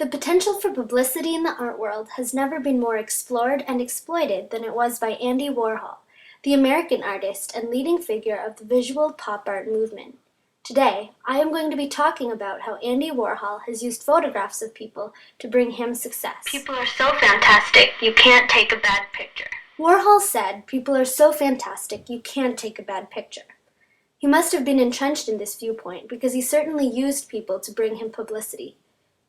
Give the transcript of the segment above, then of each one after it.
The potential for publicity in the art world has never been more explored and exploited than it was by Andy Warhol, the American artist and leading figure of the visual pop art movement. Today, I am going to be talking about how Andy Warhol has used photographs of people to bring him success. People are so fantastic, you can't take a bad picture. Warhol said, "People are so fantastic, you can't take a bad picture." He must have been entrenched in this viewpoint because he certainly used people to bring him publicity.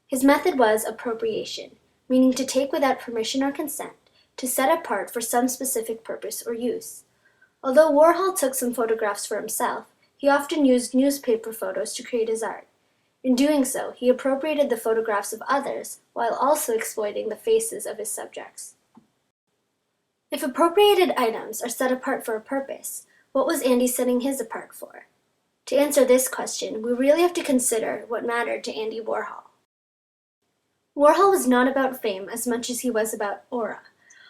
His method was appropriation, meaning to take without permission or consent, to set apart for some specific purpose or use. Although Warhol took some photographs for himself, he often used newspaper photos to create his art. In doing so, he appropriated the photographs of others while also exploiting the faces of his subjects. If appropriated items are set apart for a purpose, what was Andy setting his apart for? To answer this question, we really have to consider what mattered to Andy Warhol. Warhol was not about fame as much as he was about aura.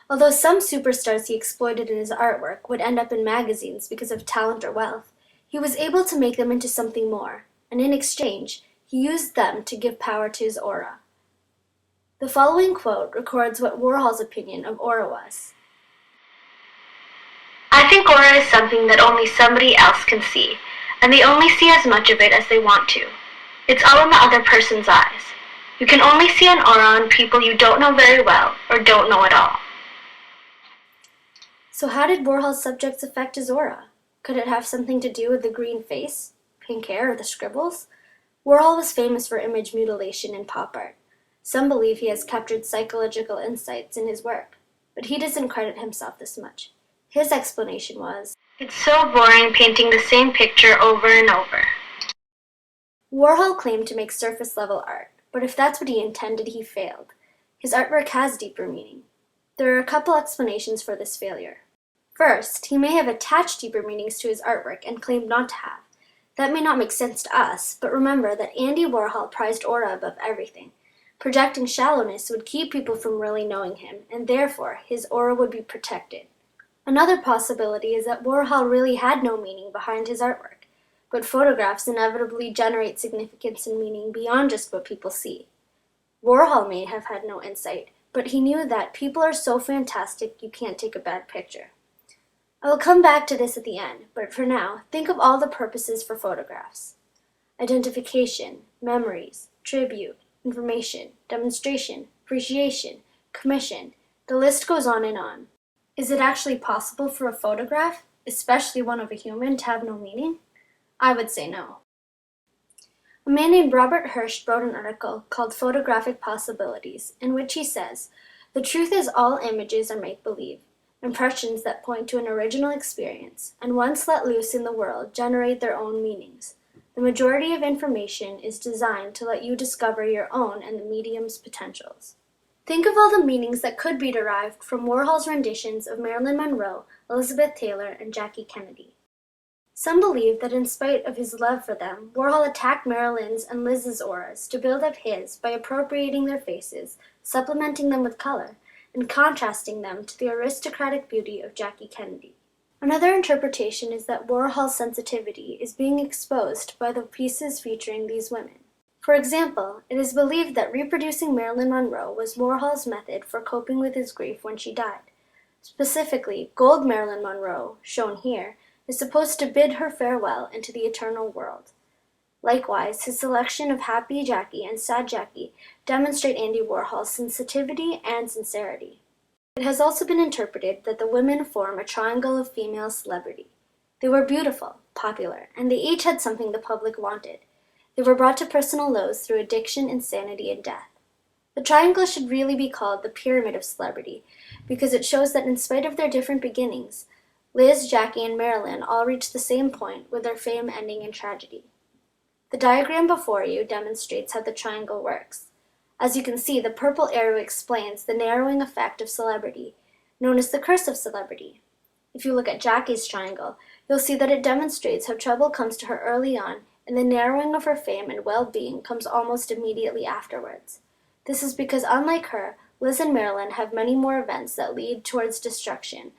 Although some superstars he exploited in his artwork would end up in magazines because of talent or wealth, he was able to make them into something more, and in exchange, he used them to give power to his aura. The following quote records what Warhol's opinion of aura was. I think aura is something that only somebody else can see, and they only see as much of it as they want to. It's all in the other person's eyes. You can only see an aura on people you don't know very well or don't know at all. So how did Warhol's subjects affect his aura? Could it have something to do with the green face, pink hair, or the scribbles? Warhol was famous for image mutilation in pop art. Some believe he has captured psychological insights in his work, but he doesn't credit himself this much. His explanation was, "It's so boring painting the same picture over and over." Warhol claimed to make surface-level art, but if that's what he intended, he failed. His artwork has deeper meaning. There are a couple explanations for this failure. First, he may have attached deeper meanings to his artwork and claimed not to have. That may not make sense to us, but remember that Andy Warhol prized aura above everything. Projecting shallowness would keep people from really knowing him, and therefore his aura would be protected. Another possibility is that Warhol really had no meaning behind his artwork, but photographs inevitably generate significance and meaning beyond just what people see. Warhol may have had no insight, but he knew that people are so fantastic you can't take a bad picture. I will come back to this at the end, but for now, think of all the purposes for photographs. Identification, memories, tribute, information, demonstration, appreciation, commission, the list goes on and on. Is it actually possible for a photograph, especially one of a human, to have no meaning? I would say no. A man named Robert Hirsch wrote an article called Photographic Possibilities, in which he says, "The truth is all images are make-believe, impressions that point to an original experience, and once let loose in the world, generate their own meanings. The majority of information is designed to let you discover your own and the medium's potentials." Think of all the meanings that could be derived from Warhol's renditions of Marilyn Monroe, Elizabeth Taylor, and Jackie Kennedy. Some believe that in spite of his love for them, Warhol attacked Marilyn's and Liz's auras to build up his by appropriating their faces, supplementing them with color, and contrasting them to the aristocratic beauty of Jackie Kennedy. Another interpretation is that Warhol's sensitivity is being exposed by the pieces featuring these women. For example, it is believed that reproducing Marilyn Monroe was Warhol's method for coping with his grief when she died. Specifically, gold Marilyn Monroe, shown here, is supposed to bid her farewell into the eternal world. Likewise, his selection of Happy Jackie and Sad Jackie demonstrate Andy Warhol's sensitivity and sincerity. It has also been interpreted that the women form a triangle of female celebrity. They were beautiful, popular, and they each had something the public wanted. They were brought to personal lows through addiction, insanity, and death. The triangle should really be called the pyramid of celebrity, because it shows that in spite of their different beginnings, Liz, Jackie, and Marilyn all reached the same point, with their fame ending in tragedy. The diagram before you demonstrates how the triangle works. As you can see, the purple arrow explains the narrowing effect of celebrity, known as the curse of celebrity. If you look at Jackie's triangle, you'll see that it demonstrates how trouble comes to her early on, and the narrowing of her fame and well-being comes almost immediately afterwards. This is because, unlike her, Liz and Marilyn have many more events that lead towards destruction.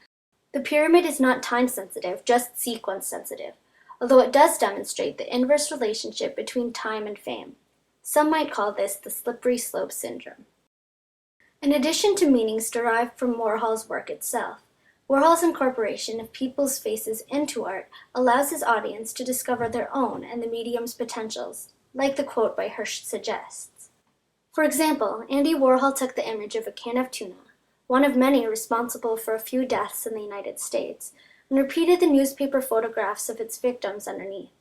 The pyramid is not time-sensitive, just sequence-sensitive, although it does demonstrate the inverse relationship between time and fame. Some might call this the slippery slope syndrome. In addition to meanings derived from Warhol's work itself, Warhol's incorporation of people's faces into art allows his audience to discover their own and the medium's potentials, like the quote by Hirsch suggests. For example, Andy Warhol took the image of a can of tuna, one of many responsible for a few deaths in the United States, and repeated the newspaper photographs of its victims underneath.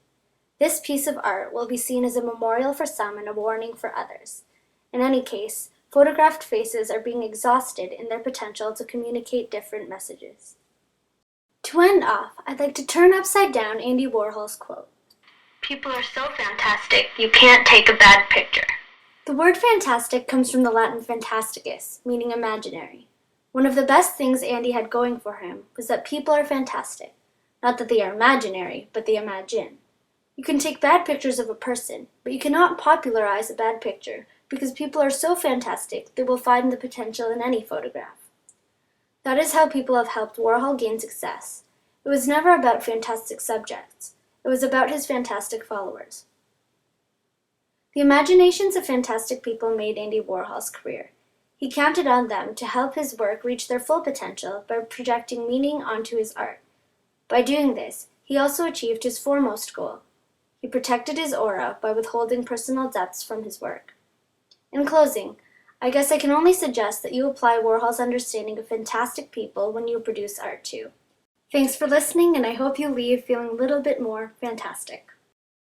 This piece of art will be seen as a memorial for some and a warning for others. In any case, photographed faces are being exhausted in their potential to communicate different messages. To end off, I'd like to turn upside down Andy Warhol's quote. People are so fantastic, you can't take a bad picture. The word fantastic comes from the Latin fantasticus, meaning imaginary. One of the best things Andy had going for him was that people are fantastic. Not that they are imaginary, but they imagine. You can take bad pictures of a person, but you cannot popularize a bad picture because people are so fantastic they will find the potential in any photograph. That is how people have helped Warhol gain success. It was never about fantastic subjects. It was about his fantastic followers. The imaginations of fantastic people made Andy Warhol's career. He counted on them to help his work reach their full potential by projecting meaning onto his art. By doing this, he also achieved his foremost goal. He protected his aura by withholding personal depths from his work. In closing, I guess I can only suggest that you apply Warhol's understanding of fantastic people when you produce art too. Thanks for listening, and I hope you leave feeling a little bit more fantastic.